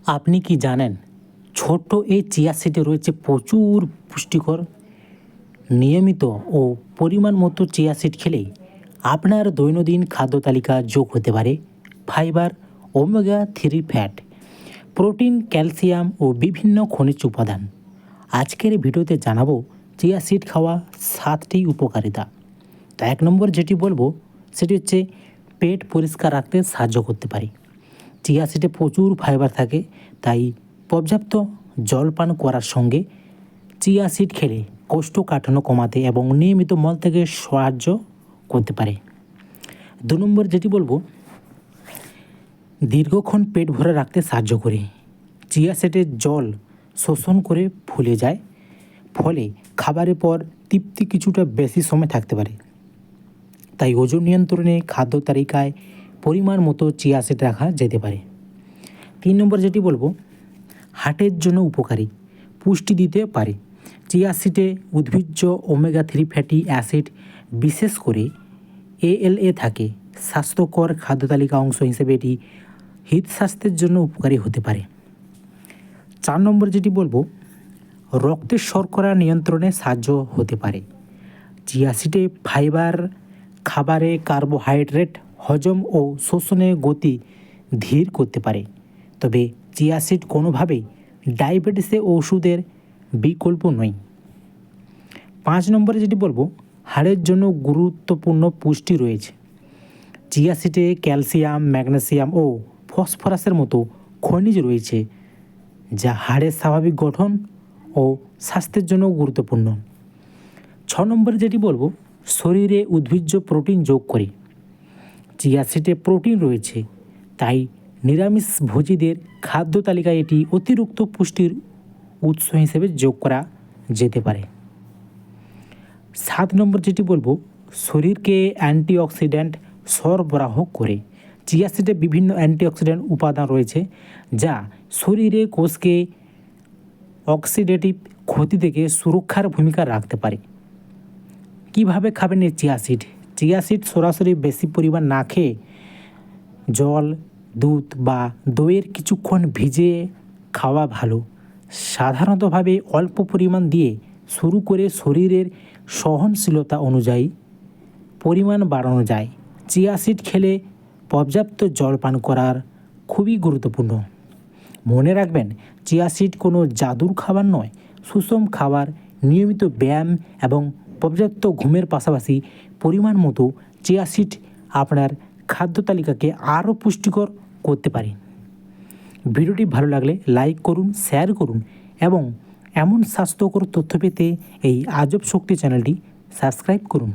আপনি কি জানেন ছোট্ট এই চিয়া সিডে রয়েছে প্রচুর পুষ্টিকর। নিয়মিত ও পরিমাণ মতো চিয়া সিড খেলে আপনার দৈনন্দিন খাদ্য তালিকা যোগ হতে পারে fibre, omega 3 fat, protein, calcium ও বিভিন্ন খনিজ উপাদান। আজকের ভিডিওতে জানাবো চিয়া সিড খাওয়া 7টি উপকারিতা। তো 1 নম্বর যেটি বলবো সেটি হচ্ছে পেট পরিষ্কার রাখতে সাহায্য করতে পারে। চিয়া সিডে প্রচুর ফাইবার থাকে, তাই পর্যাপ্ত জল পান করার সঙ্গে চিয়া সিড খেলে কোষ্ঠকাঠিন্য কমাতে এবং নিয়মিত মল থেকে সাহায্য করতে পারে। 2 নম্বর যেটি বলবো দীর্ঘক্ষণ পেট ভরে রাখতে সাহায্য করে। চিয়া সিডের জল শোষণ করে ফুলে যায়, ফলে খাবারের পর তৃপ্তি কিছুটা বেশি সময় থাকতে পারে। তাই ওজন নিয়ন্ত্রণে খাদ্য তালিকায় পরিমাণ মতো চিয়া সিড রাখা যেতে পারে। 3 নম্বর যেটি বলবো হার্টের জন্য উপকারী, পুষ্টি দিতে পারে। চিয়া সিডে উদ্ভিজ্জ ওমেগা 3 ফ্যাটি অ্যাসিড, বিশেষ করে ALA থাকে। স্বাস্থ্যকর খাদ্য তালিকা অংশ হিসেবে এটি হৃদস্বাস্থ্যের জন্য উপকারী হতে পারে। 4 নম্বর যেটি বলবো রক্তের শর্করা নিয়ন্ত্রণে সাহায্য হতে পারে। চিয়া সিডে ফাইবার খাবারে কার্বোহাইড্রেট হজম ও শোষণে গতি ধীর করতে পারে। তবে চিয়া সিড কোনোভাবেই ডায়াবেটিসে ওষুধের বিকল্প নয়। 5 নম্বরে যেটি বলবো হাড়ের জন্য গুরুত্বপূর্ণ পুষ্টি রয়েছে। চিয়া সিডে ক্যালসিয়াম, ম্যাগনেসিয়াম ও ফসফরাসের মতো খনিজ রয়েছে, যা হাড়ের স্বাভাবিক গঠন ও স্বাস্থ্যের জন্য গুরুত্বপূর্ণ। 6 নম্বরে যেটি বলবো শরীরে উদ্ভিজ্জ প্রোটিন যোগ করে। চিয়া সিডে প্রোটিন রয়েছে, তাই নিরামিষভোজীদের খাদ্য তালিকায় এটি অতিরিক্ত পুষ্টির উৎস হিসেবে যোগ করা যেতে পারে। 7 নম্বর যেটি বলবো শরীরকে অ্যান্টিঅক্সিডেন্ট সরবরাহ করে। চিয়া সিডে বিভিন্ন অ্যান্টিঅক্সিডেন্ট উপাদান রয়েছে, যা শরীরে কোষকে অক্সিডেটিভ ক্ষতি থেকে সুরক্ষার ভূমিকা রাখতে পারে। কিভাবে খাবেন এই চিয়া সিড? চিয়া সিড সরাসরি বেশি পরিমাণ না খেয়ে জল, দুধ বা দইয়ের কিছুক্ষণ ভিজিয়ে খাওয়া ভালো। সাধারণতভাবে অল্প পরিমাণ দিয়ে শুরু করে শরীরের সহনশীলতা অনুযায়ী পরিমাণ বাড়ানো যায়। চিয়া সিড খেলে পর্যাপ্ত জল পান করার খুবই গুরুত্বপূর্ণ। মনে রাখবেন, চিয়া সিড কোনো জাদুর খাবার নয়, সুষম খাবার, নিয়মিত ব্যায়াম এবং পর্যাপ্ত ঘুমের পাশাপাশি পরিমাণ মতো চিয়া সিড আপনার খাদ্য তালিকাকে আরও পুষ্টিকর করতে পারে। ভিডিওটি ভালো লাগলে লাইক করুন, শেয়ার করুন এবং এমন স্বাস্থ্যকর তথ্য পেতে এই আজব শক্তি চ্যানেলটি সাবস্ক্রাইব করুন।